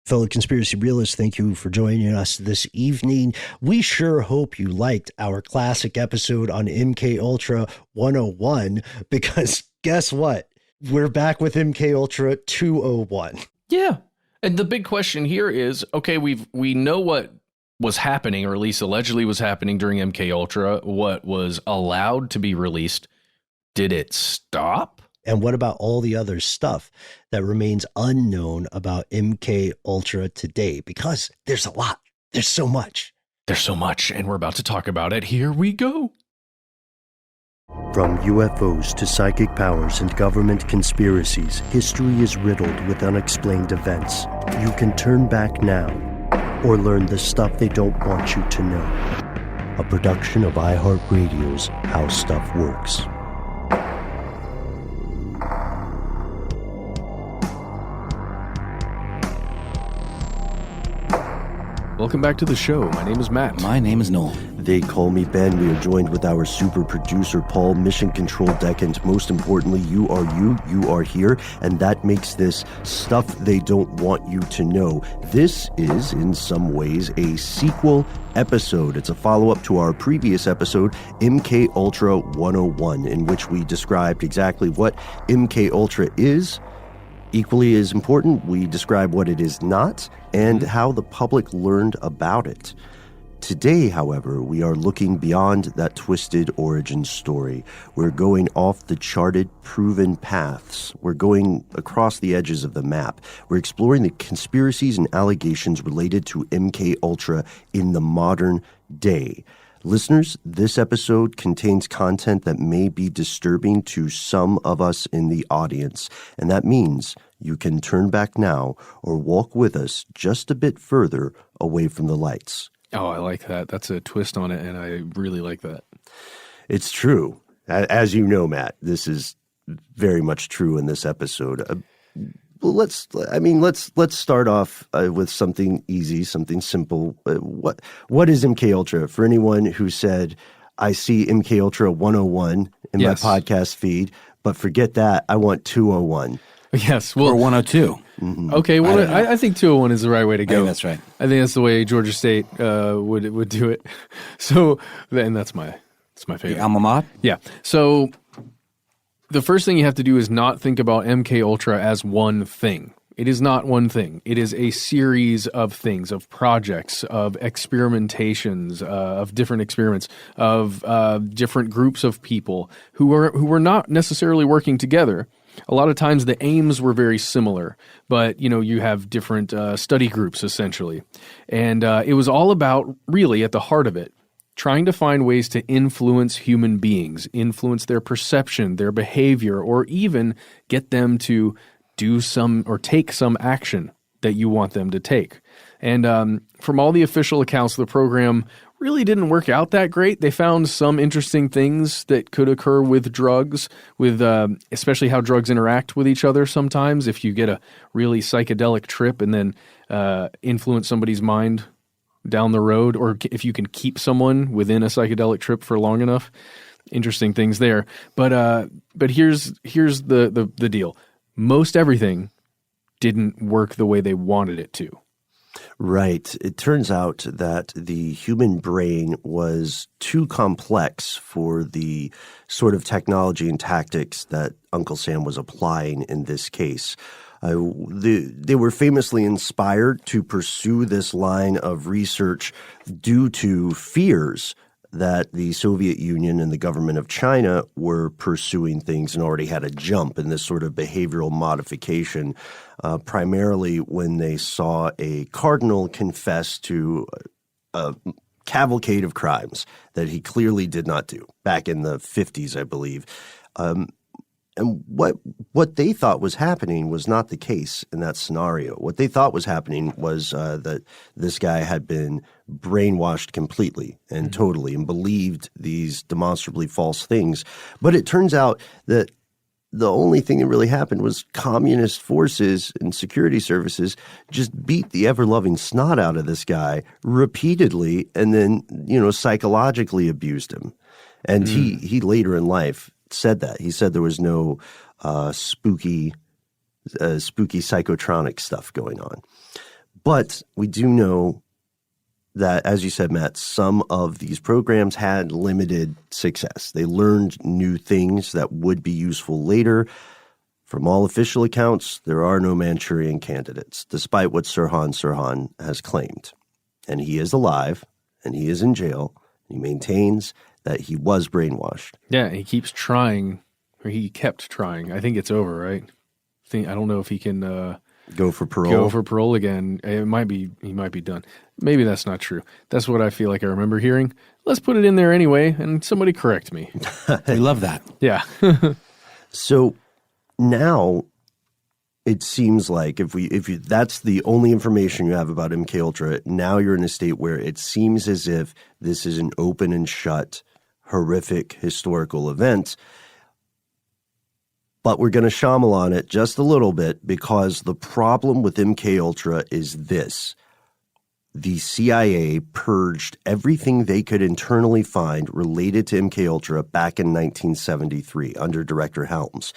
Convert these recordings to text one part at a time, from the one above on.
Fellow conspiracy realists, thank you for joining us this evening. We sure hope you liked our classic episode on MKUltra 101, because guess what? We're back with MKUltra 201. Yeah. And the big question here is, okay, we know what was happening, or at least allegedly was happening during MKUltra, what was allowed to be released. Did it stop? And what about all the other stuff that remains unknown about MKUltra today? Because there's a lot. There's so much. There's so much, and we're about to talk about it. Here we go. From UFOs to psychic powers and government conspiracies, history is riddled with unexplained events. You can turn back now or learn the stuff they don't want you to know. A production of iHeartRadio's How Stuff Works. Welcome back to the show. My name is Matt. My name is Noel. They call me Ben. We are joined with our super producer, Paul, mission control deck, and most importantly, you are here, and that makes this stuff they don't want you to know. This is, in some ways, a sequel episode. It's a follow-up to our previous episode, MKUltra 101, in which we described exactly what MKUltra is. Equally as important, we describe what it is not and how the public learned about it. Today, however, we are looking beyond that twisted origin story. We're going off the charted, proven paths. We're going across the edges of the map. We're exploring the conspiracies and allegations related to MKUltra in the modern day. Listeners, this episode contains content that may be disturbing to some of us in the audience, and that means you can turn back now or walk with us just a bit further away from the lights. Oh, I like that. That's a twist on it, and I really like that. It's true. As you know, Matt, this is very much true in this episode. Let's start off with something easy, something simple. What is MKUltra? For anyone who said, I see MKUltra 101 in my podcast feed, but forget that, I want 201. Yes, well, or 102. Mm-hmm. Okay, well, I think 201 is the right way to go. I think that's right. I think that's the way Georgia State would do it. So, and that's my favorite. The alma mater? Yeah. So, the first thing you have to do is not think about MKUltra as one thing. It is not one thing. It is a series of things, of projects, of experimentations, of different experiments, of different groups of people who were not necessarily working together. A lot of times the aims were very similar, but you have different study groups essentially. And it was all about, really at the heart of it, trying to find ways to influence human beings, influence their perception, their behavior, or even get them to do some or take some action that you want them to take. And from all the official accounts, the program really didn't work out that great. They found some interesting things that could occur with drugs, with especially how drugs interact with each other sometimes. If you get a really psychedelic trip and then influence somebody's mind down the road, or if you can keep someone within a psychedelic trip for long enough, interesting things there. But here's the deal. Most everything didn't work the way they wanted it to. Right. It turns out that the human brain was too complex for the sort of technology and tactics that Uncle Sam was applying in this case. They were famously inspired to pursue this line of research due to fears that the Soviet Union and the government of China were pursuing things and already had a jump in this sort of behavioral modification, primarily when they saw a cardinal confess to a cavalcade of crimes that he clearly did not do back in the 50s, I believe. And what they thought was happening was not the case in that scenario. What they thought was happening was that this guy had been brainwashed completely and totally and believed these demonstrably false things. But it turns out that the only thing that really happened was communist forces and security services just beat the ever-loving snot out of this guy repeatedly and then, psychologically abused him. And he later in life said that. He said there was no spooky psychotronic stuff going on. But we do know that, as you said, Matt, some of these programs had limited success. They learned new things that would be useful later. From all official accounts, there are no Manchurian candidates, despite what Sirhan Sirhan has claimed. And he is alive, and he is in jail. He maintains that he was brainwashed. Yeah, he keeps trying, or he kept trying. I think it's over, right? I don't know if he can go for parole. Go for parole again. He might be done. Maybe that's not true. That's what I feel like I remember hearing. Let's put it in there anyway, and somebody correct me. We love that. Yeah. So now it seems like if that's the only information you have about MKUltra, now you're in a state where it seems as if this is an open and shut, horrific historical event. But we're going to Shyamalan it just a little bit, because the problem with MKUltra is this. The CIA purged everything they could internally find related to MKUltra back in 1973 under Director Helms.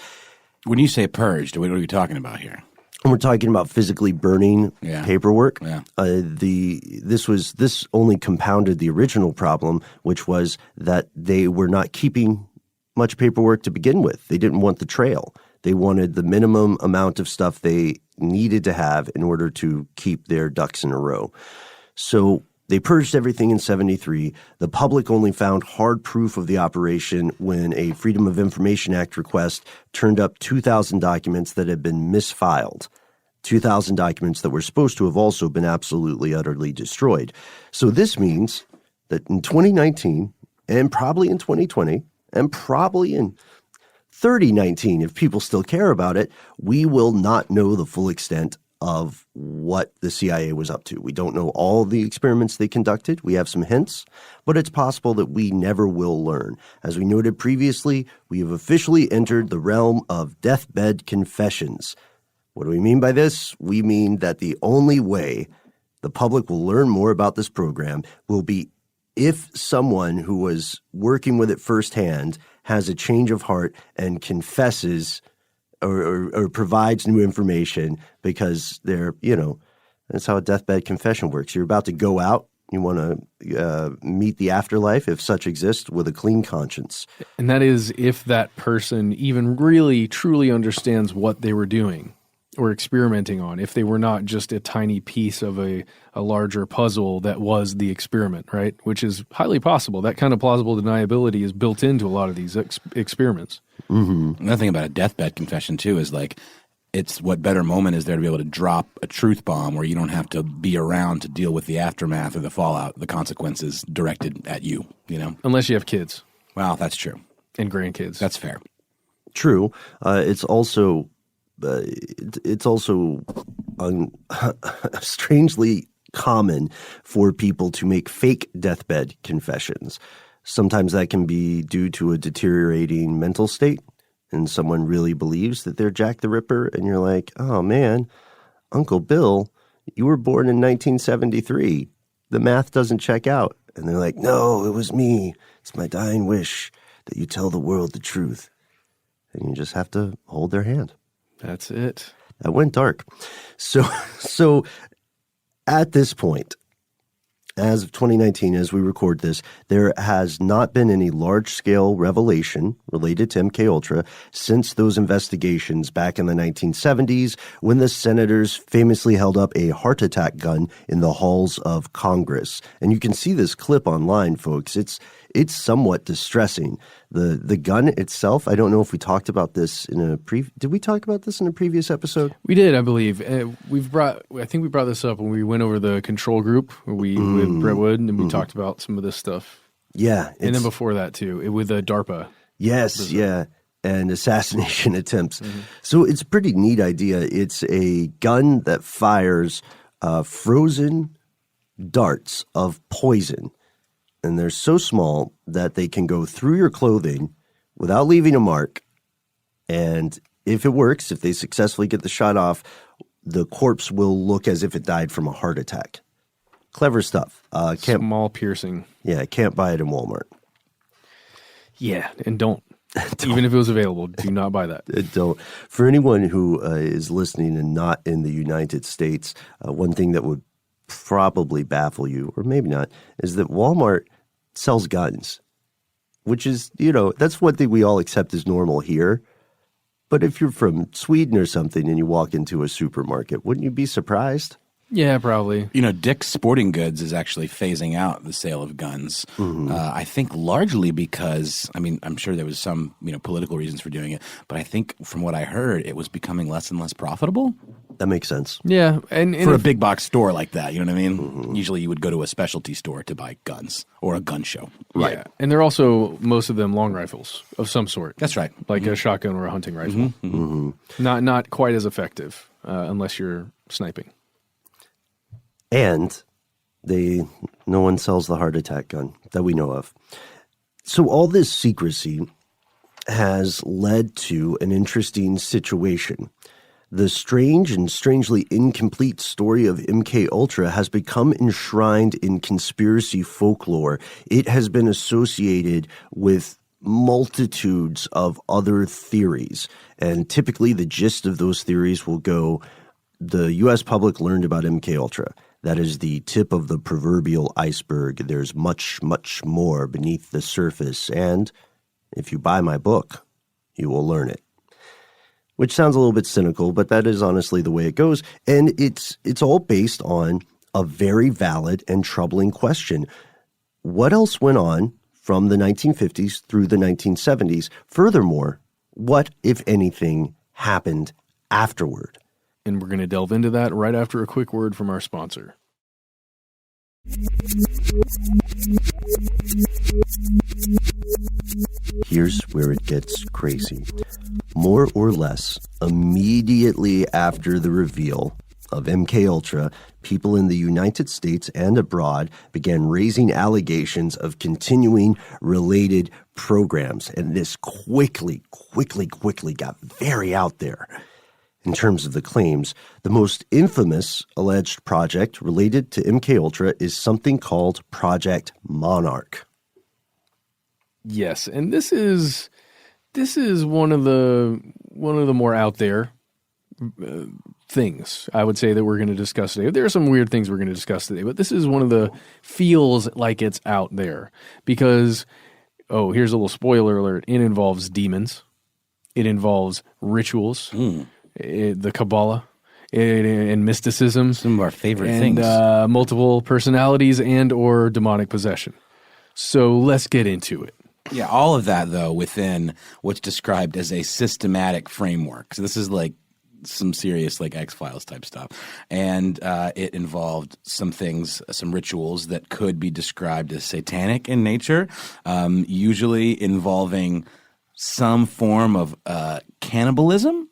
When you say purged, what are you talking about here? We're talking about physically burning paperwork. Yeah. This only compounded the original problem, which was that they were not keeping much paperwork to begin with. They didn't want the trail. They wanted the minimum amount of stuff they needed to have in order to keep their ducks in a row. So they purged everything in 73. The public only found hard proof of the operation when a Freedom of Information Act request turned up 2,000 documents that had been misfiled. 2,000 documents that were supposed to have also been absolutely, utterly destroyed. So this means that in 2019, and probably in 2020, and probably in 3019, if people still care about it, we will not know the full extent of what the CIA was up to. We don't know all the experiments they conducted. We have some hints, but it's possible that we never will learn. As we noted previously, we have officially entered the realm of deathbed confessions. What do we mean by this? We mean that the only way the public will learn more about this program will be if someone who was working with it firsthand has a change of heart and confesses or provides new information, because they're, that's how a deathbed confession works. You're about to go out. You want to meet the afterlife, if such exists, with a clean conscience. And that is if that person even really, truly understands what they were doing or experimenting on, if they were not just a tiny piece of a larger puzzle that was the experiment, right? Which is highly possible. That kind of plausible deniability is built into a lot of these experiments. Mm-hmm. Another thing about a deathbed confession, too, is like, it's what better moment is there to be able to drop a truth bomb where you don't have to be around to deal with the aftermath or the fallout, the consequences directed at you, Unless you have kids. Well, that's true. And grandkids. That's fair. True. It's also strangely common for people to make fake deathbed confessions. Sometimes that can be due to a deteriorating mental state, and someone really believes that they're Jack the Ripper, and you're like, oh man, Uncle Bill, you were born in 1973. The math doesn't check out. And they're like, no, it was me. It's my dying wish that you tell the world the truth. And you just have to hold their hand. That's it. That went dark. So at this point, as of 2019, as we record this, there has not been any large-scale revelation related to MKUltra since those investigations back in the 1970s, when the senators famously held up a heart attack gun in the halls of Congress. And you can see this clip online, folks. It's somewhat distressing. The gun itself, I don't know if we talked about this did we talk about this in a previous episode? We did, I believe. I think we brought this up when we went over the control group with Brett Wood, and we talked about some of this stuff. Yeah. And then before that too, with DARPA. Yes, yeah. And assassination attempts. Mm-hmm. So it's a pretty neat idea. It's a gun that fires frozen darts of poison. And they're so small that they can go through your clothing without leaving a mark. And if it works, if they successfully get the shot off, the corpse will look as if it died from a heart attack. Clever stuff. Small piercing. Yeah, can't buy it in Walmart. Yeah, and don't. Even if it was available, do not buy that. Don't. For anyone who is listening and not in the United States, one thing that would probably baffle you, or maybe not, is that Walmart sells guns, which is, that's one thing we all accept as normal here. But if you're from Sweden or something and you walk into a supermarket, wouldn't you be surprised? Yeah, probably. Dick's Sporting Goods is actually phasing out the sale of guns. I think largely because, I'm sure there was some, political reasons for doing it, but I think from what I heard, it was becoming less and less profitable. That makes sense. Yeah. And for a big box store like that, you know what I mean? Usually you would go to a specialty store to buy guns or a gun show. Right. Yeah. And they're also, most of them, long rifles of some sort. That's right. Like a shotgun or a hunting rifle. Not quite as effective unless you're sniping. And no one sells the heart attack gun that we know of. So all this secrecy has led to an interesting situation. The strange and strangely incomplete story of MKUltra has become enshrined in conspiracy folklore. It has been associated with multitudes of other theories. And typically the gist of those theories will go, the U.S. public learned about MKUltra. That is the tip of the proverbial iceberg. There's much, much more beneath the surface. And if you buy my book, you will learn it. Which sounds a little bit cynical, but that is honestly the way it goes. And it's all based on a very valid and troubling question. What else went on from the 1950s through the 1970s? Furthermore, what, if anything, happened afterward? And we're going to delve into that right after a quick word from our sponsor. Here's where it gets crazy. More or less immediately after the reveal of MKUltra, people in the United States and abroad began raising allegations of continuing related programs. And this quickly got very out there. In terms of the claims, the most infamous alleged project related to MKUltra is something called Project Monarch. Yes, and this is one of the more out there things I would say that we're going to discuss today. There are some weird things we're going to discuss today, but this is one of the feels like it's out there because, here's a little spoiler alert, it involves demons. It involves rituals. The Kabbalah and mysticism. Some of our favorite things. Multiple personalities and or demonic possession. So let's get into it. Yeah, all of that, though, within what's described as a systematic framework. So this is like some serious like X-Files type stuff. And it involved some things, some rituals that could be described as satanic in nature, usually involving some form of cannibalism,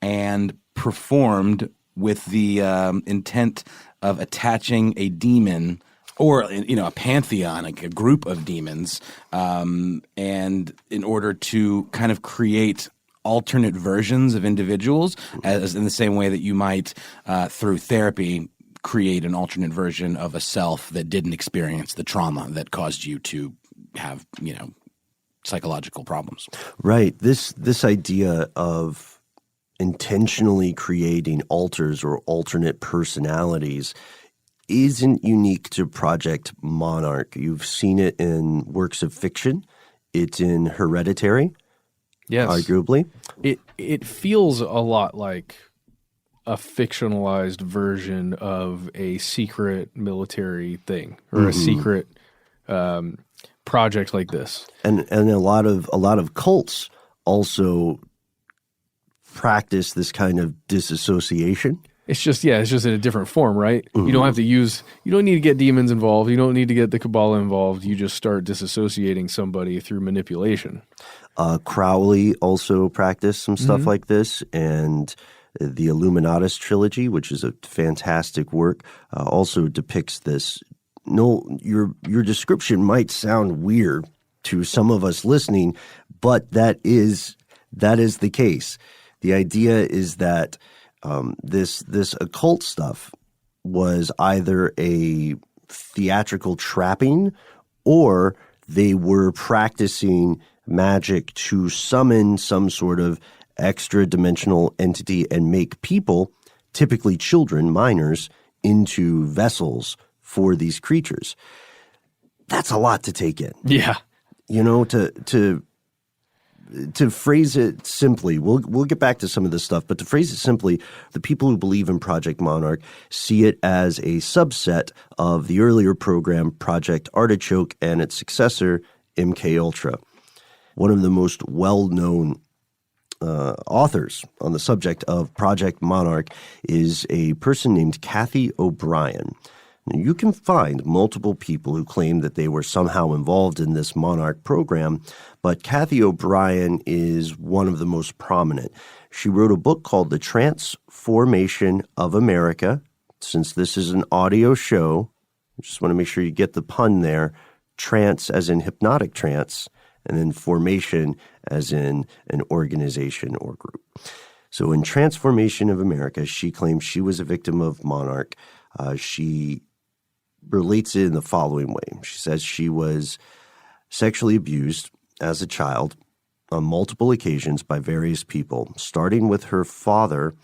and performed with the intent of attaching a demon or, a pantheon, like a group of demons, and in order to kind of create alternate versions of individuals, as in the same way that you might, through therapy, create an alternate version of a self that didn't experience the trauma that caused you to have, psychological problems. Right. This idea of intentionally creating alters or alternate personalities isn't unique to Project Monarch. You've seen it in works of fiction. It's in Hereditary, yes, arguably. It feels a lot like a fictionalized version of a secret military thing or a secret project like this. And a lot of cults also practice this kind of disassociation. It's just in a different form, right? You don't need to get demons involved. You don't need to get the Kabbalah involved. You just start disassociating somebody through manipulation. Crowley also practiced some stuff like this, and the Illuminatus trilogy, which is a fantastic work, also depicts this. No, your description might sound weird to some of us listening, but that is the case. The idea is that this occult stuff was either a theatrical trapping or they were practicing magic to summon some sort of extra-dimensional entity and make people, typically children, minors, into vessels for these creatures. That's a lot to take in. Yeah. You know, to phrase it simply, we'll get back to some of this stuff, but to phrase it simply, the people who believe in Project Monarch see it as a subset of the earlier program, Project Artichoke, and its successor, MKUltra. One of the most well-known authors on the subject of Project Monarch is a person named Kathy O'Brien. Now, you can find multiple people who claim that they were somehow involved in this Monarch program, but Kathy O'Brien is one of the most prominent. She wrote a book called The Transformation of America. Since this is an audio show, I just want to make sure you get the pun there. Trance as in hypnotic trance, and then formation as in an organization or group. So in Transformation of America, she claims she was a victim of Monarch. She relates it in the following way. She says she was sexually abused as a child on multiple occasions by various people, starting with her father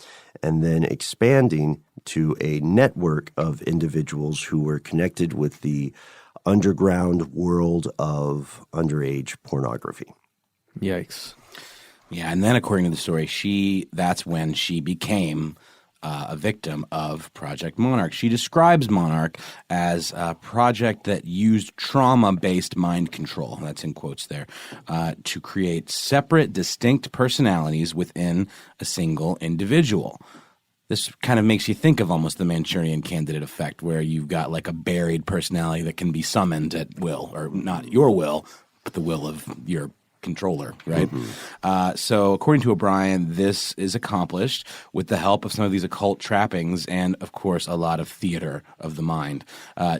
and then expanding to a network of individuals who were connected with the underground world of underage pornography. Yikes. Yeah, and then according to the story, that's when she became a victim of Project Monarch. She describes Monarch as a project that used trauma-based mind control, that's in quotes there, to create separate, distinct personalities within a single individual. This kind of makes you think of almost the Manchurian Candidate effect, where you've got like a buried personality that can be summoned at will, or not your will, but the will of your controller, right? Mm-hmm. So according to O'Brien, this is accomplished with the help of some of these occult trappings and, of course, a lot of theater of the mind.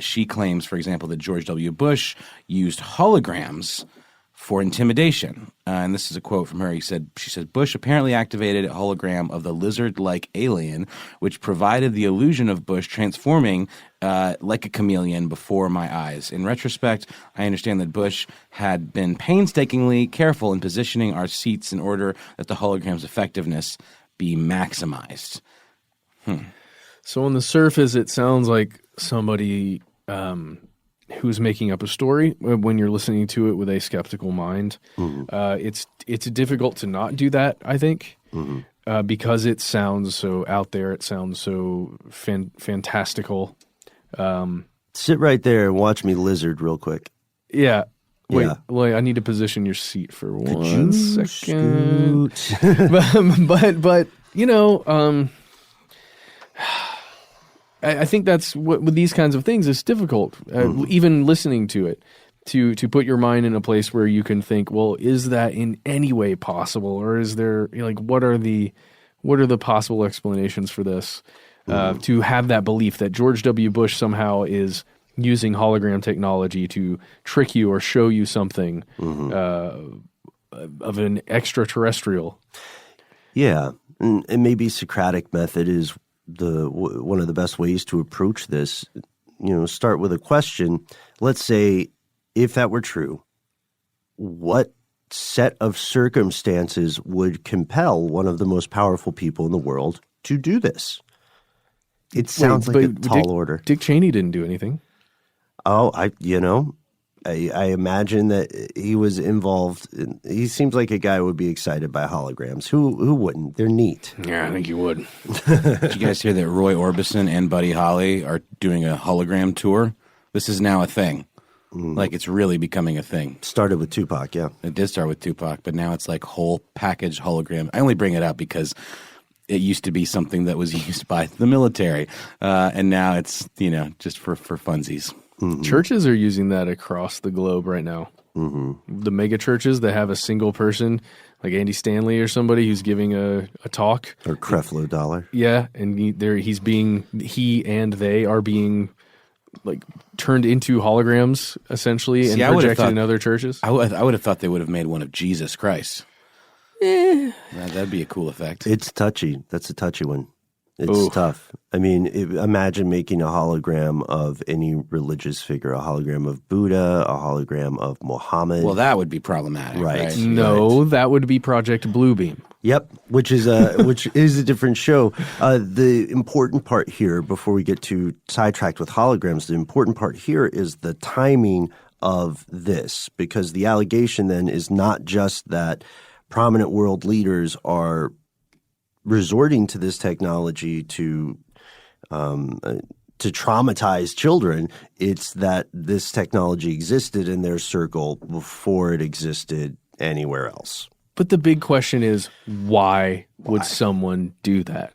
She claims, for example, that George W. Bush used holograms for intimidation. And this is a quote from her. She said, Bush apparently activated a hologram of the lizard-like alien, which provided the illusion of Bush transforming like a chameleon before my eyes. In retrospect, I understand that Bush had been painstakingly careful in positioning our seats in order that the hologram's effectiveness be maximized. So on the surface, it sounds like somebody who's making up a story when you're listening to it with a skeptical mind. Mm-hmm. It's difficult to not do that, I think, because it sounds so out there. It sounds so fantastical. Sit right there and watch me lizard real quick. Yeah. Wait, yeah. Well, I need to position your seat for Could 1 second. but you know, I think that's what with these kinds of things is difficult. Even listening to it, to put your mind in a place where you can think, well, is that in any way possible, or is there like what are the possible explanations for this? To have that belief that George W. Bush somehow is using hologram technology to trick you or show you something of an extraterrestrial. Yeah, and maybe Socratic method is one of the best ways to approach this. You know, start with a question. Let's say, if that were true, what set of circumstances would compel one of the most powerful people in the world to do this? It sounds like a tall order. Dick Cheney didn't do anything. Oh, I imagine that he was involved. He seems like a guy who would be excited by holograms. Who wouldn't? They're neat. Yeah, I think you would. Did you guys hear that Roy Orbison and Buddy Holly are doing a hologram tour? This is now a thing. Like, it's really becoming a thing. Started with Tupac, yeah. It did start with Tupac, but now it's like whole package hologram. I only bring it up because it used to be something that was used by the military, and now it's, just for funsies. Mm-hmm. Churches are using that across the globe right now. Mm-hmm. The mega churches that have a single person, like Andy Stanley or somebody who's giving a talk. Or Creflo Dollar. Yeah, and he and they are being like turned into holograms essentially and projected in other churches. I would have thought they would have made one of Jesus Christ. That'd be a cool effect. It's touchy. That's a touchy one. It's tough. I mean, imagine making a hologram of any religious figure, a hologram of Buddha, a hologram of Muhammad. Well, that would be problematic, right? No, that would be Project Bluebeam. Yep, which is a different show. The important part here, before we get too sidetracked with holograms, the important part here is the timing of this, because the allegation then is not just that prominent world leaders are resorting to this technology to traumatize children. It's that this technology existed in their circle before it existed anywhere else. But the big question is, why would someone do that?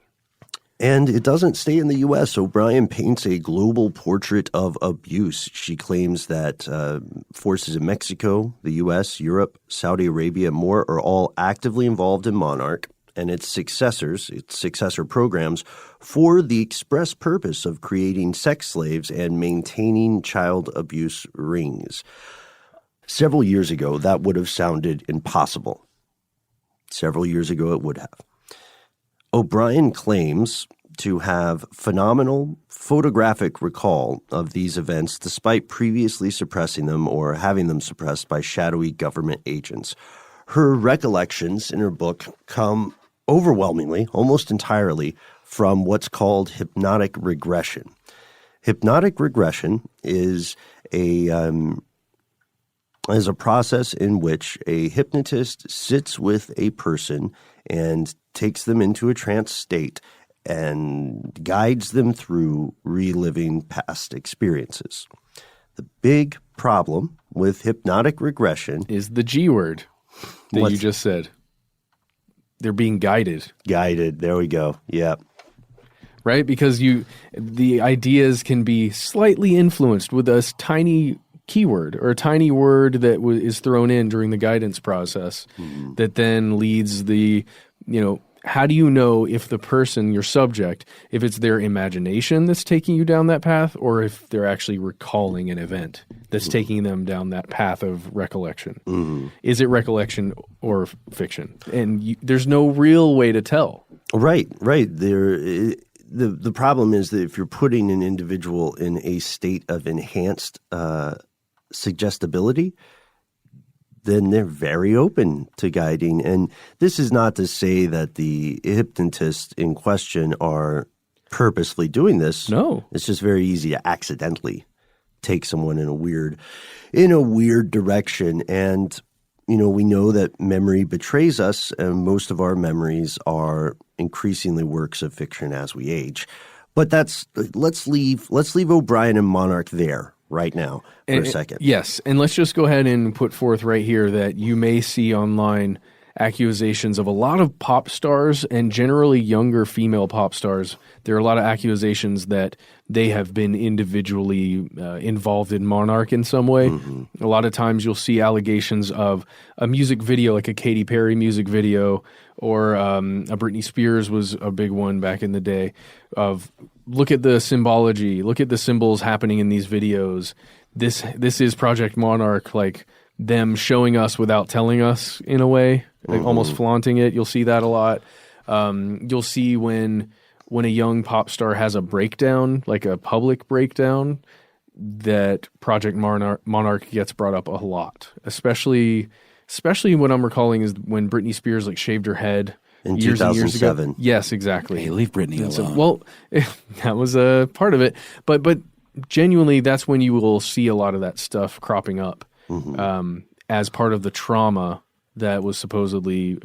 And it doesn't stay in the U.S. O'Brien paints a global portrait of abuse. She claims that forces in Mexico, the U.S., Europe, Saudi Arabia, and more are all actively involved in Monarch and its successor programs for the express purpose of creating sex slaves and maintaining child abuse rings. Several years ago, that would have sounded impossible. Several years ago, it would have. O'Brien claims to have phenomenal photographic recall of these events despite previously suppressing them or having them suppressed by shadowy government agents. Her recollections in her book come overwhelmingly, almost entirely, from what's called hypnotic regression. Hypnotic regression is a process in which a hypnotist sits with a person and takes them into a trance state and guides them through reliving past experiences. The big problem with hypnotic regression is the G word that you just said. They're being guided. Guided. There we go. Yeah. Right? Because the ideas can be slightly influenced with a tiny keyword or a tiny word that is thrown in during the guidance process that then leads how do you know if the person, your subject, if it's their imagination that's taking you down that path or if they're actually recalling an event that's taking them down that path of recollection? Is it recollection or fiction? And there's no real way to tell. Right. The problem is that if you're putting an individual in a state of enhanced suggestibility, then they're very open to guiding. And this is not to say that the hypnotists in question are purposely doing this. No. It's just very easy to accidentally take someone in a weird direction. And, we know that memory betrays us, and most of our memories are increasingly works of fiction as we age. But let's leave O'Brien and Monarch there right now for a second. Yes, and let's just go ahead and put forth right here that you may see online accusations of a lot of pop stars and generally younger female pop stars. There are a lot of accusations that they have been individually involved in Monarch in some way. A lot of times you'll see allegations of a music video, like a Katy Perry music video, or a Britney Spears was a big one back in the day, of look at the symbology, look at the symbols happening in these videos. This is Project Monarch, like them showing us without telling us in a way, like almost flaunting it. You'll see that a lot. You'll see when a young pop star has a breakdown, like a public breakdown, that Project Monarch gets brought up a lot, especially what I'm recalling is when Britney Spears shaved her head in years 2007. and years ago. Yes, exactly. Hey, leave Britney alone. So, well, that was a part of it, but genuinely, that's when you will see a lot of that stuff cropping up as part of the trauma that was supposedly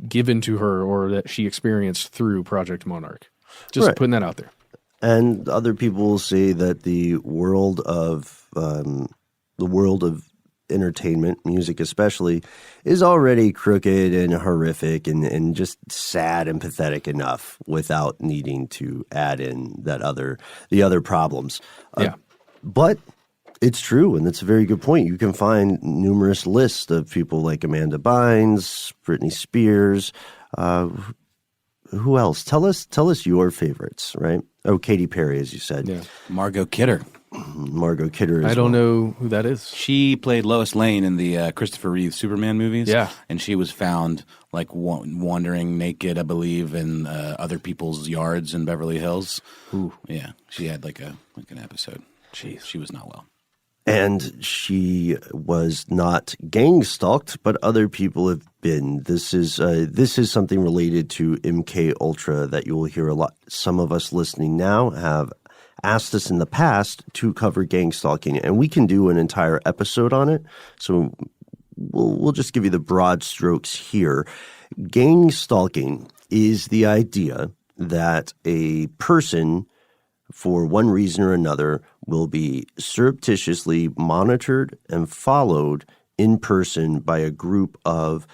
given to her or that she experienced through Project Monarch. Just putting that out there. And other people will say that the world of entertainment, music especially, is already crooked and horrific and just sad and pathetic enough without needing to add in the other problems. But it's true, and that's a very good point. You can find numerous lists of people like Amanda Bynes, Britney Spears. Who else? Tell us your favorites, right? Oh, Katy Perry, as you said. Yeah. Margot Kidder. Margot Kidder as well. I don't know who that is. She played Lois Lane in the Christopher Reeve Superman movies. Yeah. And she was found like wandering naked, I believe, in other people's yards in Beverly Hills. Ooh. Yeah. She had like an episode. Jeez. She was not well. And she was not gang stalked, but other people have been. This is something related to MKUltra that you will hear a lot. Some of us listening now have asked us in the past to cover gang stalking, and we can do an entire episode on it. So we'll just give you the broad strokes here. Gang stalking is the idea that a person, for one reason or another, will be surreptitiously monitored and followed in person by a group of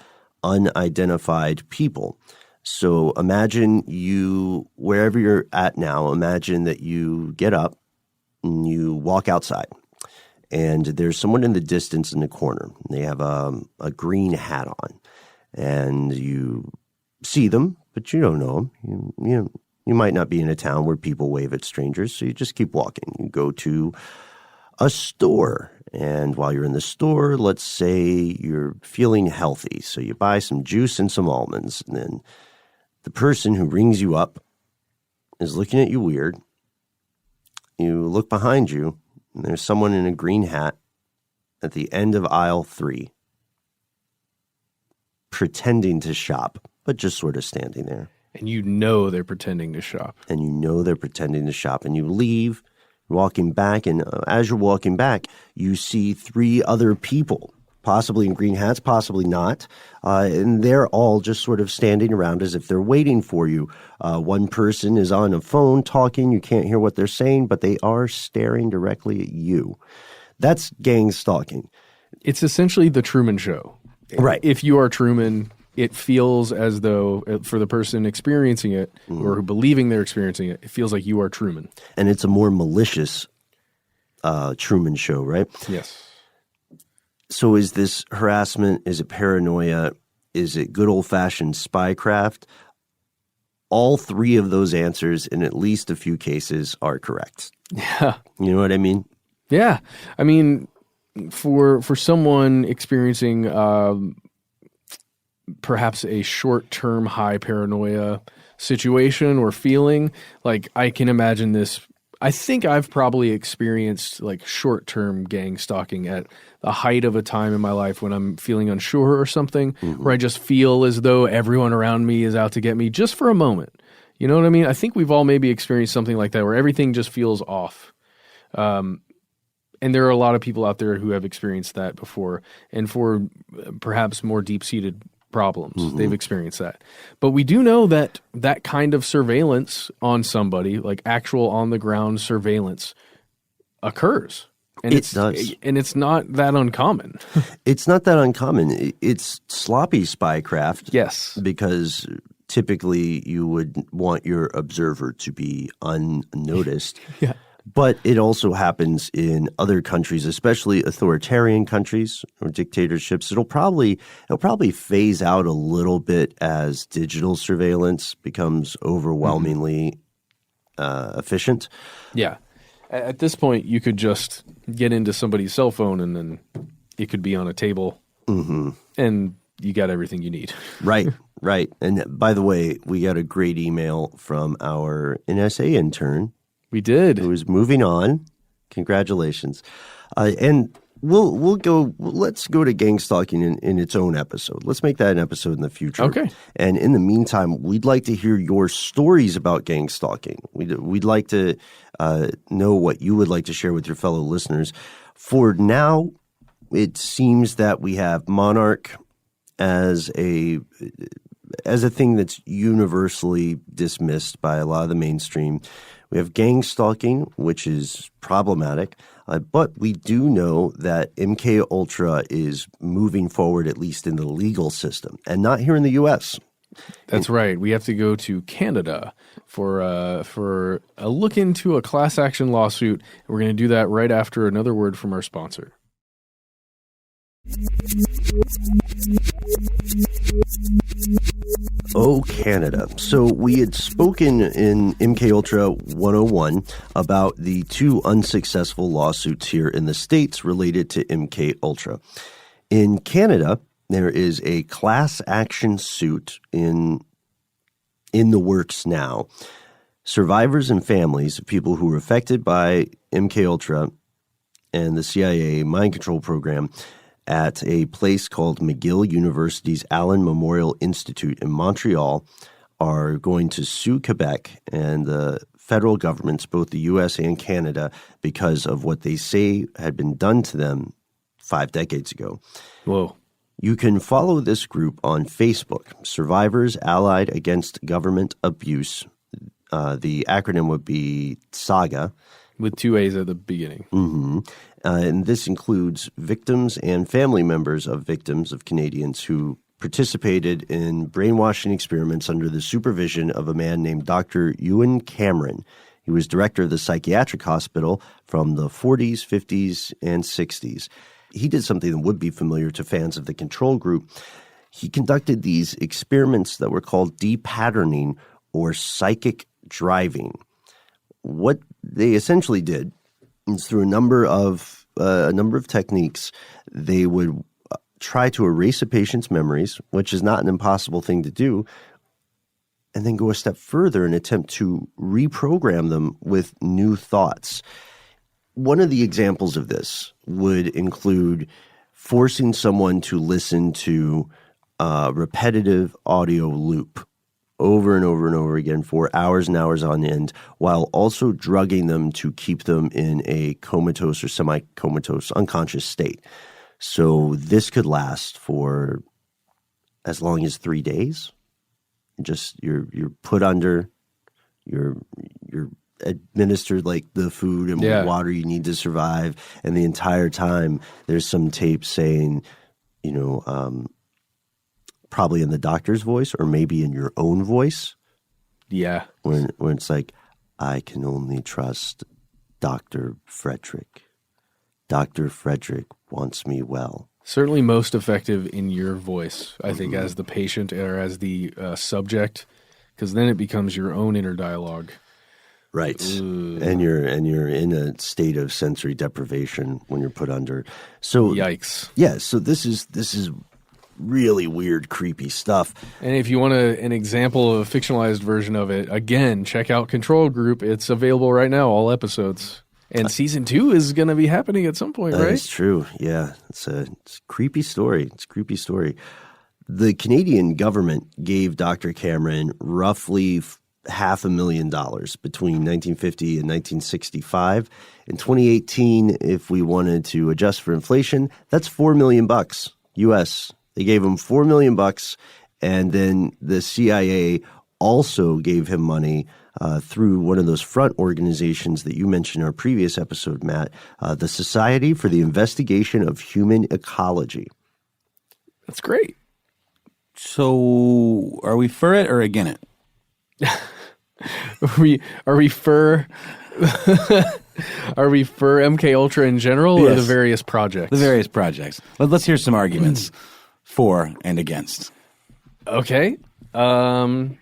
unidentified people. So imagine you, wherever you're at now, imagine that you get up and you walk outside, and there's someone in the distance in the corner. They have a green hat on, and you see them, but you don't know them. You might not be in a town where people wave at strangers, so you just keep walking. You go to a store, and while you're in the store, let's say you're feeling healthy, so you buy some juice and some almonds, and then the person who rings you up is looking at you weird. You look behind you, and there's someone in a green hat at the end of aisle 3, pretending to shop, but just sort of standing there. And you know they're pretending to shop. And you know they're pretending to shop. And you leave, walking back, and as you're walking back, you see 3 other people, possibly in green hats, possibly not. And they're all just sort of standing around as if they're waiting for you. One person is on a phone talking. You can't hear what they're saying, but they are staring directly at you. That's gang stalking. It's essentially the Truman Show. Right. If you are Truman, it feels as though, for the person experiencing it or believing they're experiencing it, it feels like you are Truman. And it's a more malicious Truman Show, right? Yes. So is this harassment? Is it paranoia? Is it good old-fashioned spycraft? All 3 of those answers in at least a few cases are correct. Yeah. You know what I mean? Yeah. I mean, for someone experiencing perhaps a short-term high paranoia situation or feeling, like I can imagine this. I think I've probably experienced like short-term gang stalking at the height of a time in my life when I'm feeling unsure or something, where I just feel as though everyone around me is out to get me just for a moment. You know what I mean? I think we've all maybe experienced something like that where everything just feels off. And there are a lot of people out there who have experienced that before, and for perhaps more deep-seated problems. They've experienced that. But we do know that that kind of surveillance on somebody, like actual on-the-ground surveillance, occurs. And it does. And it's not that uncommon. It's not that uncommon. It's sloppy spycraft. Yes. Because typically you would want your observer to be unnoticed. Yeah. But it also happens in other countries, especially authoritarian countries or dictatorships. It'll probably phase out a little bit as digital surveillance becomes overwhelmingly efficient. Yeah. At this point, you could just get into somebody's cell phone and then it could be on a table and you got everything you need. Right, right. And by the way, we got a great email from our NSA intern. We did. Who is moving on. Congratulations. And let's go to gang stalking in its own episode. Let's make that an episode in the future. Okay. And in the meantime, we'd like to hear your stories about gang stalking. We'd like to know what you would like to share with your fellow listeners. For now, it seems that we have Monarch as a thing that's universally dismissed by a lot of the mainstream. We have gang stalking, which is problematic, but we do know that MKUltra is moving forward, at least in the legal system, and not here in the U.S. That's right. We have to go to Canada for a look into a class action lawsuit. We're going to do that right after another word from our sponsor. Oh, Canada. So we had spoken in MKUltra 101 about the 2 unsuccessful lawsuits here in the States related to MKUltra. In Canada, there is a class action suit in the works now. Survivors and families of people who were affected by MKUltra and the CIA mind control program at a place called McGill University's Allen Memorial Institute in Montreal are going to sue Quebec and the federal governments, both the U.S. and Canada, because of what they say had been done to them 5 decades ago. Whoa. You can follow this group on Facebook, Survivors Allied Against Government Abuse. The acronym would be SAGA. With 2 A's at the beginning. Mm-hmm. And this includes victims and family members of victims of Canadians who participated in brainwashing experiments under the supervision of a man named Dr. Ewan Cameron. He was director of the psychiatric hospital from the 40s, 50s, and 60s. He did something that would be familiar to fans of the control group. He conducted these experiments that were called depatterning or psychic driving. What they essentially did is through a number of techniques, they would try to erase a patient's memories, which is not an impossible thing to do, and then go a step further and attempt to reprogram them with new thoughts. One of the examples of this would include forcing someone to listen to a repetitive audio loop over and over and over again for hours and hours on end, while also drugging them to keep them in a comatose or semi-comatose unconscious state. So this could last for as long as 3 days. Just you're put under, you're administered like the food and water you need to survive, and the entire time there's some tape saying, probably in the doctor's voice or maybe in your own voice. Yeah. When it's like, I can only trust Dr. Frederick. Dr. Frederick wants me well. Certainly most effective in your voice, I think, as the patient or as the subject, because then it becomes your own inner dialogue. Right. And you're in a state of sensory deprivation when you're put under. So yikes. Yeah, so this is really weird, creepy stuff. And if you want an example of a fictionalized version of it, again, check out Control Group. It's available right now, all episodes. And season 2 is going to be happening at some point, right? That's true. Yeah, it's a creepy story. It's a creepy story. The Canadian government gave Dr. Cameron roughly $500,000 between 1950 and 1965. In 2018, if we wanted to adjust for inflation, that's $4 million U.S. They gave him $4 million, and then the CIA also gave him money through one of those front organizations that you mentioned in our previous episode, Matt, the Society for the Investigation of Human Ecology. That's great. So are we for it or against it? Are we for MKUltra in general, or the various projects? The various projects. Let's hear some arguments for and against. Okay. Well,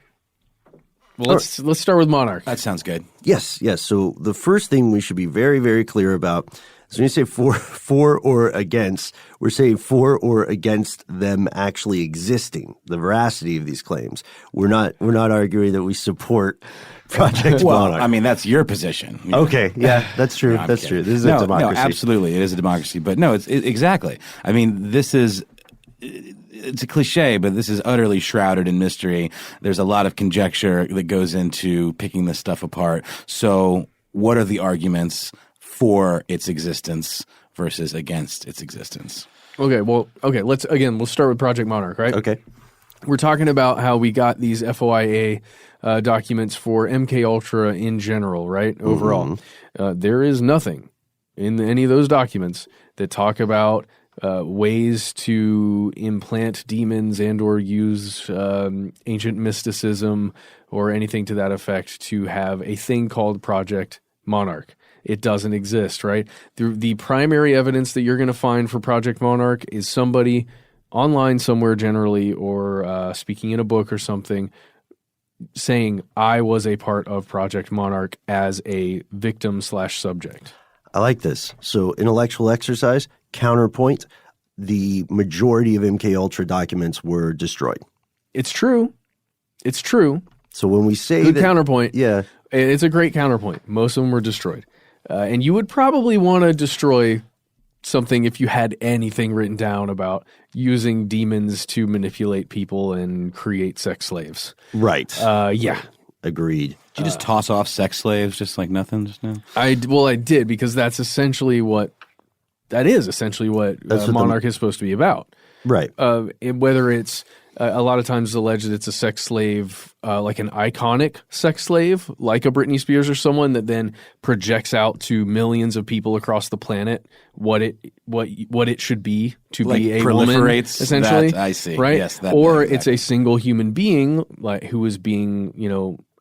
let's start with Monarch. That sounds good. Yes. So the first thing we should be very, very clear about is when you say for or against, we're saying for or against them actually existing, the veracity of these claims. We're not arguing that we support Project Monarch. I mean, that's your position. Okay. Yeah, that's true. No, that's true. This is a democracy. No, absolutely. It is a democracy. But no, exactly. I mean, it's a cliche, but this is utterly shrouded in mystery. There's a lot of conjecture that goes into picking this stuff apart. So what are the arguments for its existence versus against its existence? Okay, we'll start with Project Monarch, right? Okay. We're talking about how we got these FOIA documents for MKUltra in general, right? Overall. There is nothing in any of those documents that talk about ways to implant demons and or use ancient mysticism or anything to that effect to have a thing called Project Monarch. It doesn't exist, right? The primary evidence that you're going to find for Project Monarch is somebody online somewhere generally, or speaking in a book or something, saying I was a part of Project Monarch as a victim/subject. I like this. So intellectual exercise, counterpoint, the majority of MKUltra documents were destroyed. It's true. It's true. So when we say Good that, counterpoint. yeah, It's a great counterpoint. Most of them were destroyed. And you would probably want to destroy something if you had anything written down about using demons to manipulate people and create sex slaves. right. Yeah. Agreed. Did you just toss off sex slaves just like nothing just now? I did, because that's essentially what Monarch is supposed to be about. Right. Whether it's a lot of times alleged it's a sex slave, like an iconic sex slave, like a Britney Spears or someone that then projects out to millions of people across the planet what it should be to Like be a woman, proliferates essentially. that, I see. Right? Yes, that or exactly. it's a single human being like who is being,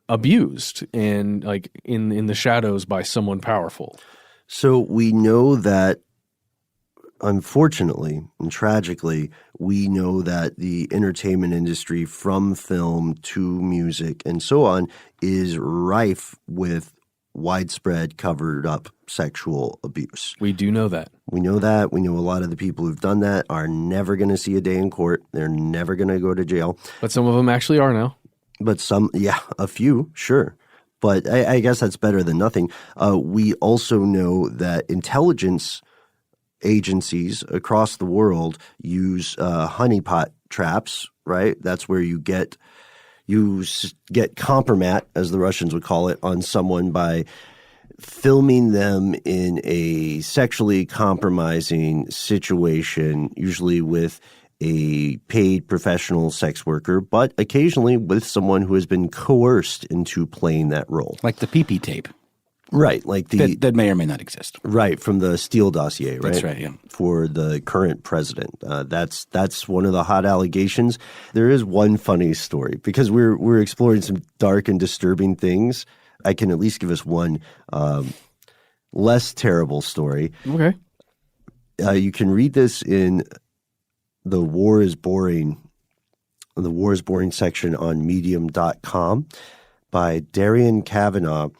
abused and like in the shadows by someone powerful. So we know that, unfortunately and tragically, we know that the entertainment industry, from film to music and so on, is rife with widespread covered up sexual abuse. We do know that. We know that. We know a lot of the people who've done that are never going to see a day in court. They're never going to go to jail. But some of them actually are now. But some, yeah, a few, sure. But I guess that's better than nothing. We also know that intelligence agencies across the world use honeypot traps, right? That's where you get compromat, as the Russians would call it, on someone by filming them in a sexually compromising situation, usually with a paid professional sex worker, but occasionally with someone who has been coerced into playing that role. Like the pee-pee tape. Right, like That may or may not exist. right, from the Steele dossier, right? That's right, yeah. For the current president. That's one of the hot allegations. There is one funny story, because we're exploring some dark and disturbing things. I can at least give us one less terrible story. Okay. You can read this in the War is Boring section on medium.com by Darian Kavanaugh.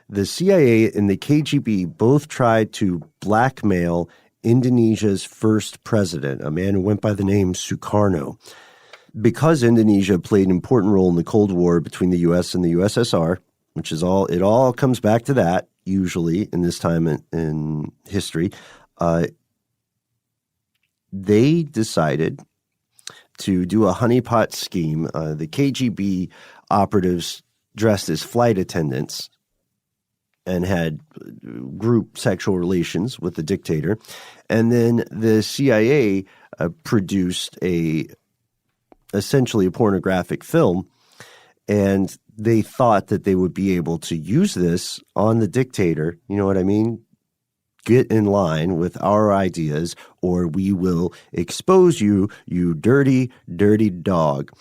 The CIA and the KGB both tried to blackmail Indonesia's first president, a man who went by the name Sukarno. Because Indonesia played an important role in the Cold War between the U.S. and the USSR, which is it all comes back to that, usually, in this time in history, they decided to do a honeypot scheme. The KGB operatives dressed as flight attendants and had group sexual relations with the dictator. And then the CIA produced essentially a pornographic film, and they thought that they would be able to use this on the dictator. You know what I mean? Get in line with our ideas, or we will expose you, you dirty, dirty dog.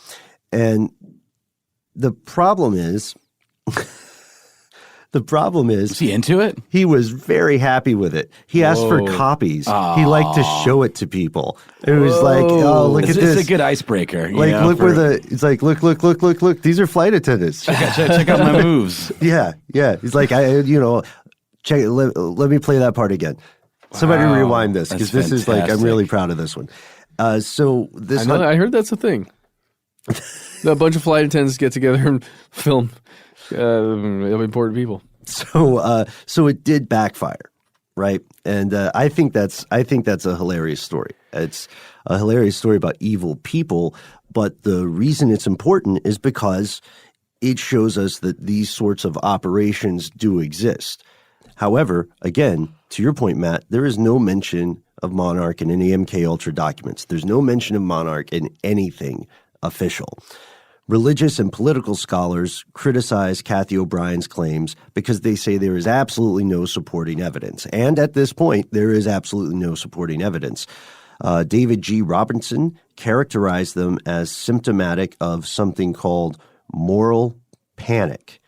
And the problem is, Was he into it? he was very happy with it. He asked for copies. He liked to show it to people. It was like, oh, look at this. It's a good icebreaker. Like, look where it's like, look. These are flight attendants. Check out my moves. Yeah. He's like, check it. Let me play that part again. Somebody rewind this, because this is like, I'm really proud of this one. So this, I heard that's a thing. A bunch of flight attendants get together and film important people. So it did backfire, right? And I think that's a hilarious story. It's a hilarious story about evil people, but the reason it's important is because it shows us that these sorts of operations do exist. However, again, to your point, Matt, there is no mention of Monarch in any MKUltra documents. There's no mention of Monarch in anything official. Religious and political scholars criticize Kathy O'Brien's claims because they say there is absolutely no supporting evidence. And at this point, there is absolutely no supporting evidence. David G. Robinson characterized them as symptomatic of something called moral panic,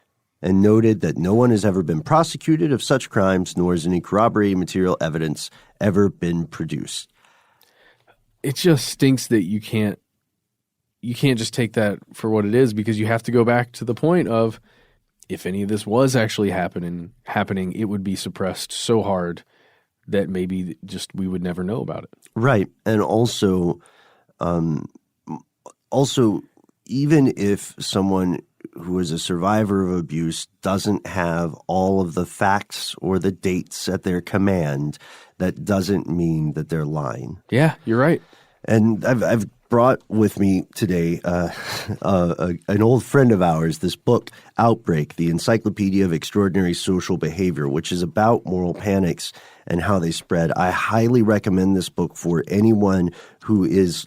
and noted that no one has ever been prosecuted of such crimes, nor has any corroborating material evidence ever been produced. it just stinks that you can't just take that for what it is, because you have to go back to the point of, if any of this was actually happening, it would be suppressed so hard that maybe just we would never know about it. Right. And also, even if someone who is a survivor of abuse doesn't have all of the facts or the dates at their command, that doesn't mean that they're lying. Yeah, you're right. And I've brought with me today an old friend of ours, this book, Outbreak, the Encyclopedia of Extraordinary Social Behavior, which is about moral panics and how they spread. I highly recommend this book for anyone who is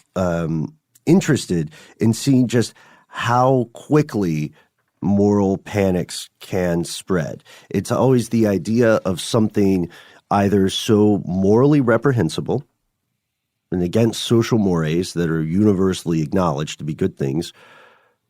interested in seeing just how quickly moral panics can spread. It's always the idea of something either so morally reprehensible and against social mores that are universally acknowledged to be good things.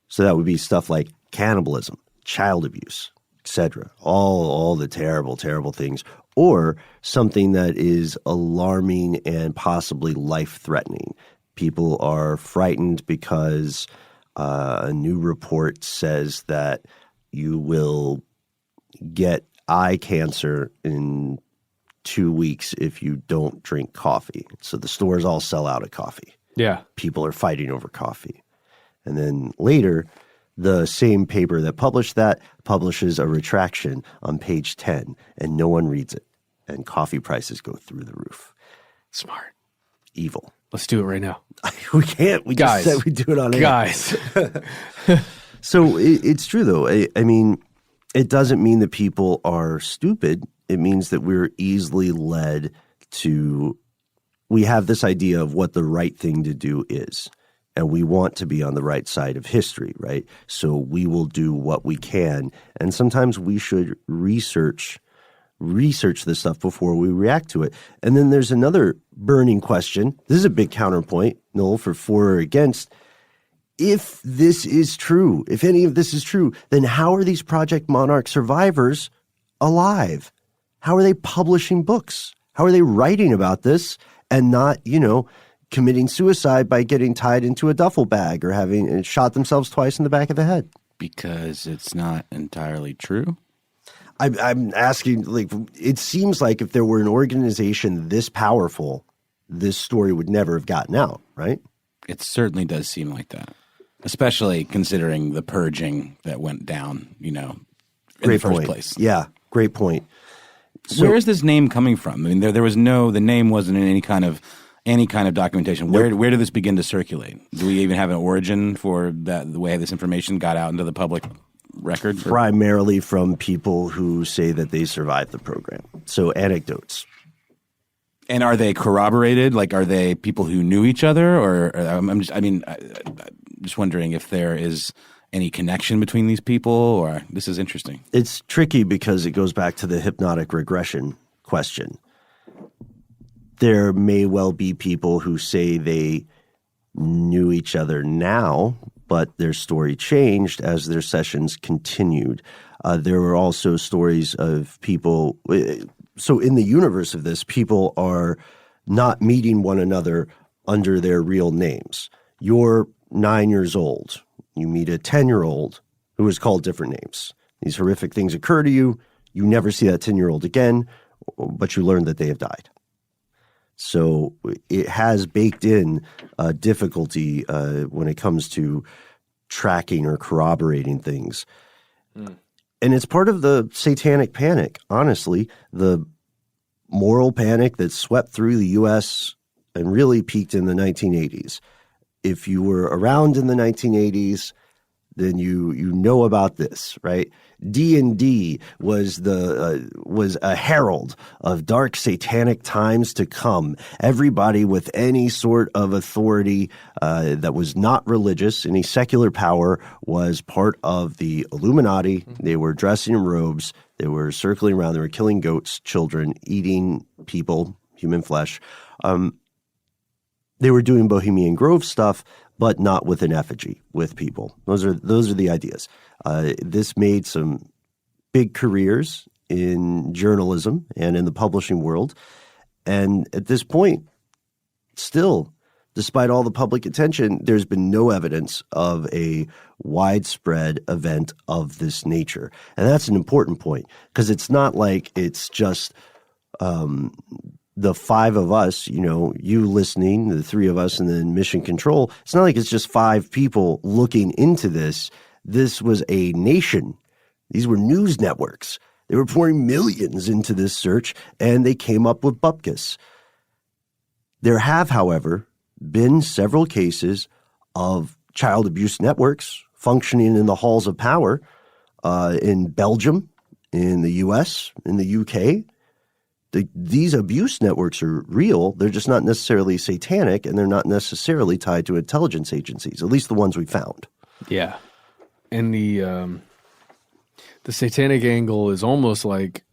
So that would be stuff like cannibalism, child abuse, etc. All the terrible, terrible things. Or something that is alarming and possibly life-threatening. People are frightened because a new report says that you will get eye cancer in 2 weeks if you don't drink coffee. So the stores all sell out of coffee. Yeah. People are fighting over coffee. And then later, the same paper that published that publishes a retraction on page 10, and no one reads it. And coffee prices go through the roof. Smart. Evil. Let's do it right now. We can't. We guys, just said we do it on air. Guys. So it's true, though. I mean, it doesn't mean that people are stupid. It means that we're easily led to – we have this idea of what the right thing to do is, and we want to be on the right side of history, right? So we will do what we can, and sometimes we should research this stuff before we react to it. And then there's another burning question. This is a big counterpoint, Noel, for or against. If this is true, if any of this is true, then how are these Project Monarch survivors alive? How are they publishing books? How are they writing about this and not, committing suicide by getting tied into a duffel bag or having shot themselves twice in the back of the head? Because it's not entirely true. I'm asking, it seems like if there were an organization this powerful, this story would never have gotten out, right? It certainly does seem like that, especially considering the purging that went down, in the first place. Yeah, great point. So, where is this name coming from? I mean, there was the name wasn't in any kind of documentation. Where did this begin to circulate? Do we even have an origin for that? The way this information got out into the public record? Primarily from people who say that they survived the program. So anecdotes. And are they corroborated? Like, are they people who knew each other? Or I'm just wondering if there is any connection between these people, or this is interesting. It's tricky because it goes back to the hypnotic regression question. There may well be people who say they knew each other now, but their story changed as their sessions continued. There were also stories of people. So in the universe of this, people are not meeting one another under their real names. You're 9 years old. You meet a 10-year-old who is called different names. These horrific things occur to you. You never see that 10-year-old again, but you learn that they have died. So it has baked in difficulty when it comes to tracking or corroborating things. And it's part of the satanic panic, honestly, the moral panic that swept through the U.S. and really peaked in the 1980s. If you were around in the 1980s, then you know about this, right? D&D was a herald of dark satanic times to come. Everybody with any sort of authority that was not religious, any secular power, was part of the Illuminati. They were dressing in robes. They were circling around. They were killing goats, children, eating people, human flesh. They were doing Bohemian Grove stuff, but not with an effigy, with people. Those are the ideas. This made some big careers in journalism and in the publishing world. And at this point, still, Despite all the public attention, there's been no evidence of a widespread event of this nature. And that's an important point, because it's not like it's just the five of us, you listening, the three of us, and then Mission Control. It's not like it's just five people looking into this. This was a nation. These were news networks. They were pouring millions into this search, and they came up with bupkis. There have, however, been several cases of child abuse networks functioning in the halls of power in Belgium, in the U.S., in the U.K. These abuse networks are real. They're just not necessarily satanic, and they're not necessarily tied to intelligence agencies, at least the ones we found. Yeah. And the satanic angle is almost like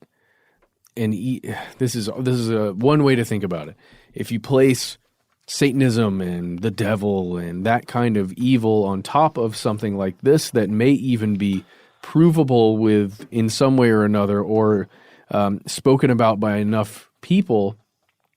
this is one way to think about it. If you place Satanism and the devil and that kind of evil on top of something like this that may even be provable in some way or another, or spoken about by enough people,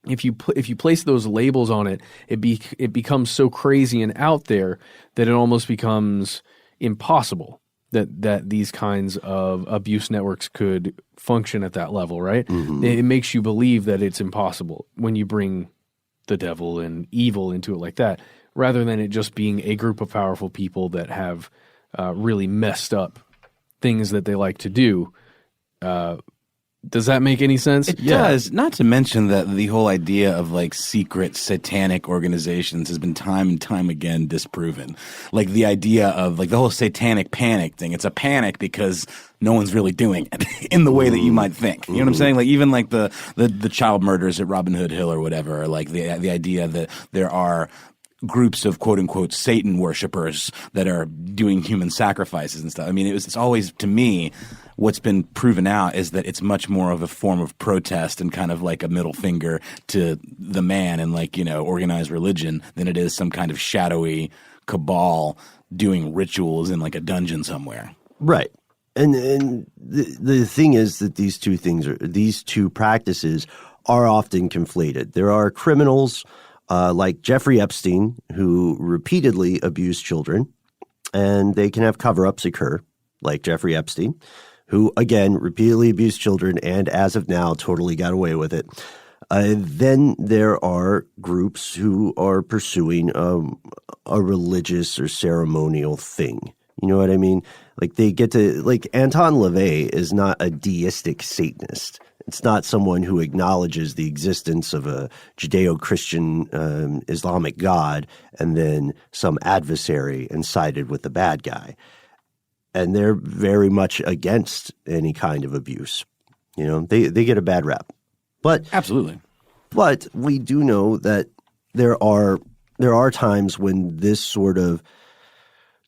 if you place those labels on it, it becomes so crazy and out there that it almost becomes impossible that these kinds of abuse networks could function at that level, right? Mm-hmm. It makes you believe that it's impossible when you bring the devil and evil into it like that, rather than it just being a group of powerful people that have really messed up things that they like to do. Does that make any sense? It does. Not to mention that the whole idea of like secret satanic organizations has been time and time again disproven. Like the idea of like the whole satanic panic thing. It's a panic because no one's really doing it in the way that you might think. You know what I'm saying? Like even like the child murders at Robin Hood Hill or whatever, or like the idea that there are groups of quote unquote Satan worshipers that are doing human sacrifices and stuff. I mean, it's always, to me, what's been proven out is that it's much more of a form of protest and kind of like a middle finger to the man and like, organized religion than it is some kind of shadowy cabal doing rituals in like a dungeon somewhere. Right. And the thing is that these two practices are often conflated. There are criminals like Jeffrey Epstein who repeatedly abused children, and they can have cover-ups occur, like Jeffrey Epstein, who, again, repeatedly abused children and, as of now, totally got away with it. Then there are groups who are pursuing a religious or ceremonial thing. You know what I mean? Like they get to – like Anton LaVey is not a deistic Satanist. It's not someone who acknowledges the existence of a Judeo-Christian Islamic God and then some adversary and sided with the bad guy. And they're very much against any kind of abuse. They get a bad rap. But absolutely. But we do know that there are times when this sort of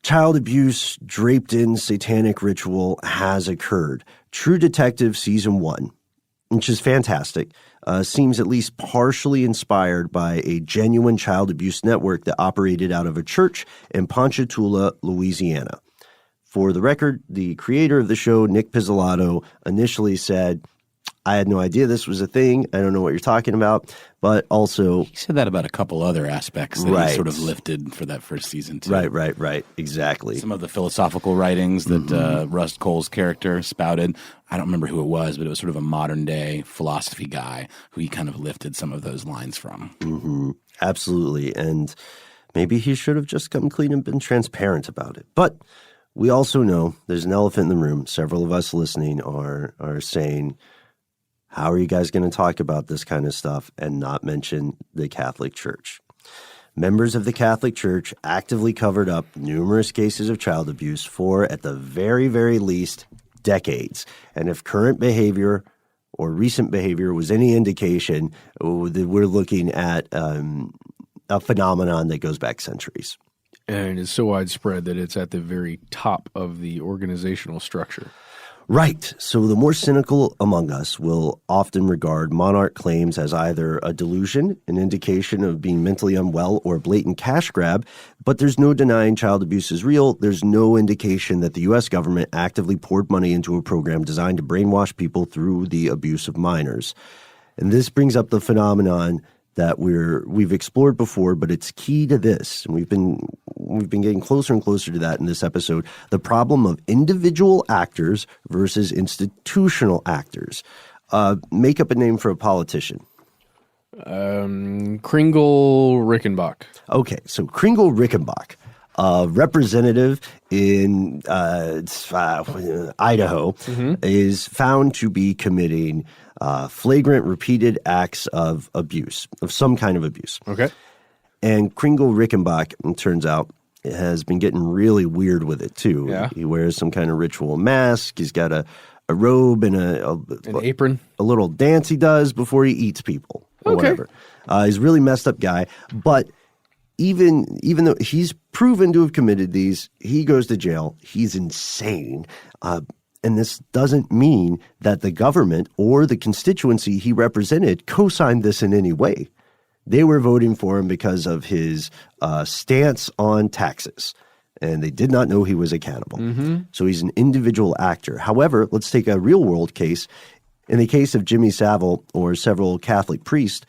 child abuse draped in satanic ritual has occurred. True Detective Season 1, which is fantastic, seems at least partially inspired by a genuine child abuse network that operated out of a church in Ponchatoula, Louisiana. For the record, the creator of the show, Nick Pizzolatto, initially said, I had no idea this was a thing. I don't know what you're talking about. But also, he said that about a couple other aspects that he sort of lifted for that first season, too. Right. Exactly. Some of the philosophical writings that Rust Cole's character spouted. I don't remember who it was, but it was sort of a modern-day philosophy guy who he kind of lifted some of those lines from. Mm-hmm. Absolutely. And maybe he should have just come clean and been transparent about it. But we also know there's an elephant in the room. Several of us listening are saying, how are you guys going to talk about this kind of stuff and not mention the Catholic Church? Members of the Catholic Church actively covered up numerous cases of child abuse for, at the very, very least, decades. And if current behavior or recent behavior was any indication, we're looking at a phenomenon that goes back centuries. And it's so widespread that it's at the very top of the organizational structure. Right. So the more cynical among us will often regard Monarch claims as either a delusion, an indication of being mentally unwell, or a blatant cash grab. But there's no denying child abuse is real. There's no indication that the U.S. government actively poured money into a program designed to brainwash people through the abuse of minors. And this brings up the phenomenon that we've explored before, but it's key to this, and we've been getting closer and closer to that in this episode. The problem of individual actors versus institutional actors. Make up a name for a politician. Kringle Rickenbach. Okay, so Kringle Rickenbach, a representative in Idaho, is found to be committing flagrant, repeated acts of abuse, of some kind of abuse. Okay. And Kringle Rickenbach, it turns out, has been getting really weird with it, too. Yeah. He wears some kind of ritual mask. He's got a robe and an apron. A little dance he does before he eats people or whatever. He's a really messed up guy. But even though he's proven to have committed these, he goes to jail. He's insane. And this doesn't mean that the government or the constituency he represented co-signed this in any way. They were voting for him because of his stance on taxes, and they did not know he was a cannibal. So he's an individual actor. However, let's take a real-world case. In the case of Jimmy Savile or several Catholic priests,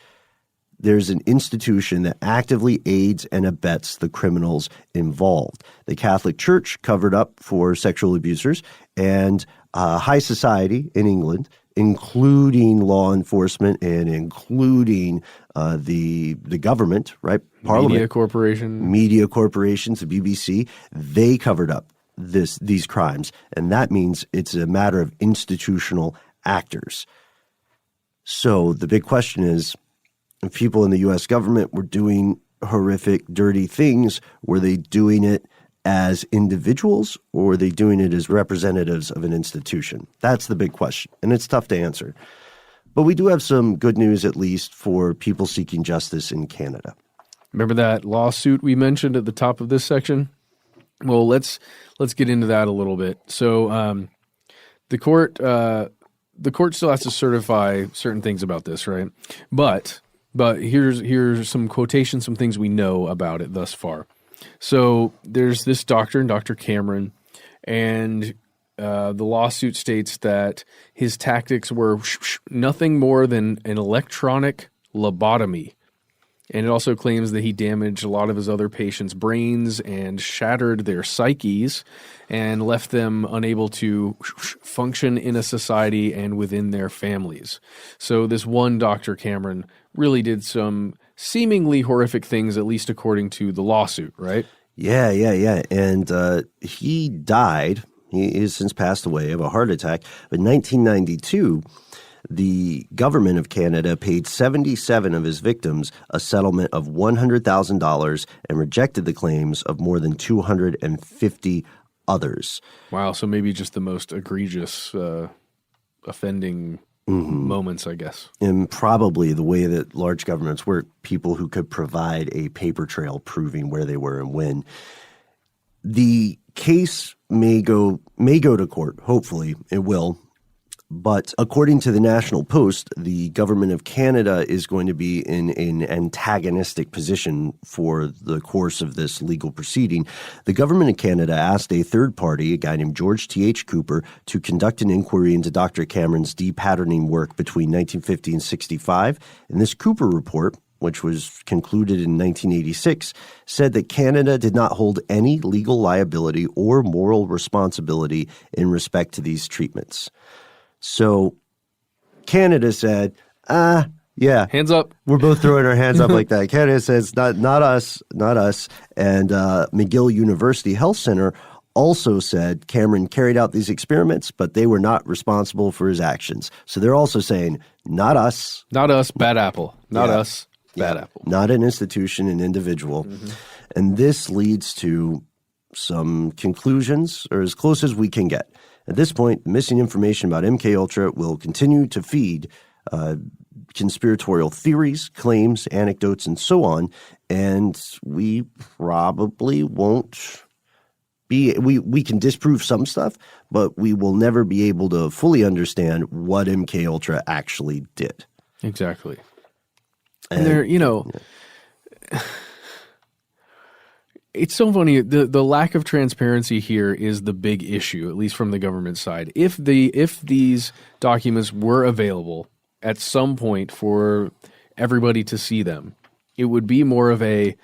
there's an institution that actively aids and abets the criminals involved. The Catholic Church covered up for sexual abusers, and high society in England, including law enforcement and including the government, right? Parliament, media corporations, the BBC, they covered up these crimes, and that means it's a matter of institutional actors. So the big question is, if people in the U.S. government were doing horrific, dirty things, were they doing it as individuals or were they doing it as representatives of an institution? That's the big question, and it's tough to answer. But we do have some good news, at least, for people seeking justice in Canada. Remember that lawsuit we mentioned at the top of this section? Well, let's get into that a little bit. So the court still has to certify certain things about this, right? But here's some quotations, some things we know about it thus far. So there's this doctor, Dr. Cameron, and the lawsuit states that his tactics were nothing more than an electronic lobotomy. And it also claims that he damaged a lot of his other patients' brains and shattered their psyches and left them unable to function in a society and within their families. So this one Dr. Cameron really did some seemingly horrific things, at least according to the lawsuit, right? Yeah. And he died. He has since passed away of a heart attack. But in 1992, the government of Canada paid 77 of his victims a settlement of $100,000 and rejected the claims of more than 250 others. Wow, so maybe just the most egregious offending moments, I guess. And probably the way that large governments work, people who could provide a paper trail proving where they were and when. The case may go to court. Hopefully it will. But according to the National Post, the government of Canada is going to be in an antagonistic position for the course of this legal proceeding. The government of Canada asked a third party, a guy named George T.H. Cooper, to conduct an inquiry into Dr. Cameron's depatterning work between 1950 and 65. And this Cooper report, which was concluded in 1986, said that Canada did not hold any legal liability or moral responsibility in respect to these treatments. So Canada said, yeah. Hands up. We're both throwing our hands up like that. Canada says, not us. And McGill University Health Center also said Cameron carried out these experiments, but they were not responsible for his actions. So they're also saying, not us. Not us, bad apple. Not us, bad apple. Not an institution, an individual. And this leads to some conclusions, or as close as we can get. At this point, missing information about MKUltra will continue to feed conspiratorial theories, claims, anecdotes, and so on, and we probably won't be – we can disprove some stuff, but we will never be able to fully understand what MKUltra actually did. Exactly. And there, it's so funny. The lack of transparency here is the big issue, at least from the government side. If these documents were available at some point for everybody to see them. It would be more of a,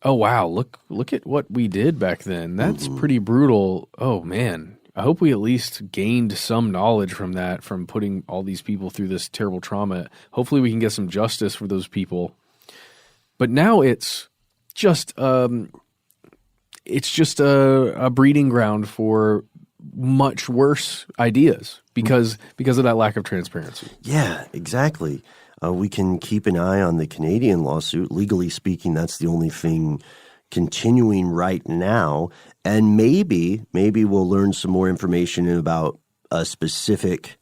oh wow, look at what we did back then. That's pretty brutal. Oh man, I hope we at least gained some knowledge from that, from putting all these people through this terrible trauma. Hopefully we can get some justice for those people. But now it's just a breeding ground for much worse ideas because of that lack of transparency. Yeah, exactly. We can keep an eye on the Canadian lawsuit. Legally speaking, that's the only thing continuing right now. And maybe we'll learn some more information about a specific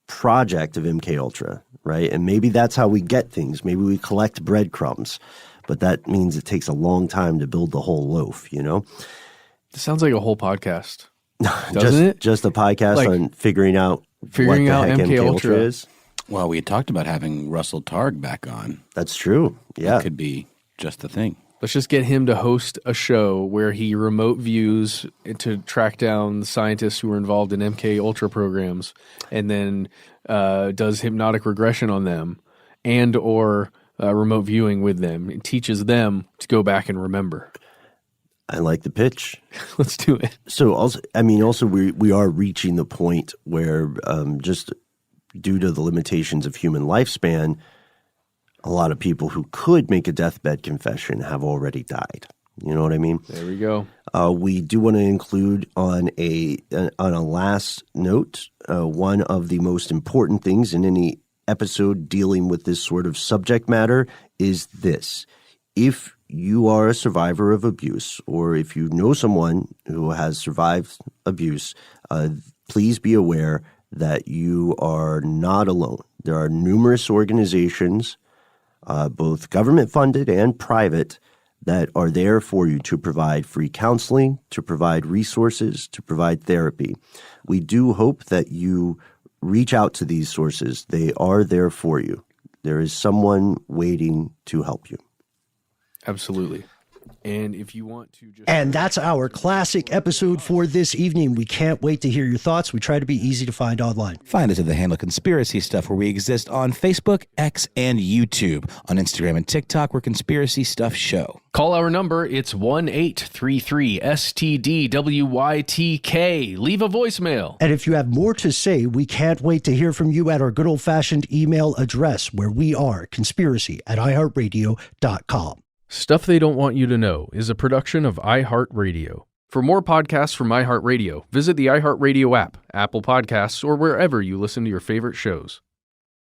project of MKUltra, right? And maybe that's how we get things. Maybe we collect breadcrumbs, but that means it takes a long time to build the whole loaf, you know? It sounds like a whole podcast, doesn't it? Just a podcast on figuring out what the heck MKUltra is? Well, we had talked about having Russell Targ back on. That's true. Yeah. That could be just the thing. Let's just get him to host a show where he remote views to track down the scientists who were involved in MKUltra programs and then does hypnotic regression on them and or remote viewing with them and teaches them to go back and remember. I like the pitch. Let's do it. So also we are reaching the point where just due to the limitations of human lifespan, a lot of people who could make a deathbed confession have already died. You know what I mean? There we go. We do want to include on a last note, one of the most important things in any episode dealing with this sort of subject matter is this. If you are a survivor of abuse, or if you know someone who has survived abuse, please be aware that you are not alone. There are numerous organizations, both government-funded and private, that are there for you to provide free counseling, to provide resources, to provide therapy. We do hope that you reach out to these sources. They are there for you. There is someone waiting to help you. Absolutely. And if you want to just... And that's our classic episode for this evening. We can't wait to hear your thoughts. We try to be easy to find online. Find us at the handle Conspiracy Stuff, where we exist on Facebook, X, and YouTube. On Instagram and TikTok, we're Conspiracy Stuff Show. Call our number. It's 1-833-STDWYTK. Leave a voicemail. And if you have more to say, we can't wait to hear from you at our good old-fashioned email address, where we are conspiracy@iHeartRadio.com. Stuff They Don't Want You to Know is a production of iHeartRadio. For more podcasts from iHeartRadio, visit the iHeartRadio app, Apple Podcasts, or wherever you listen to your favorite shows.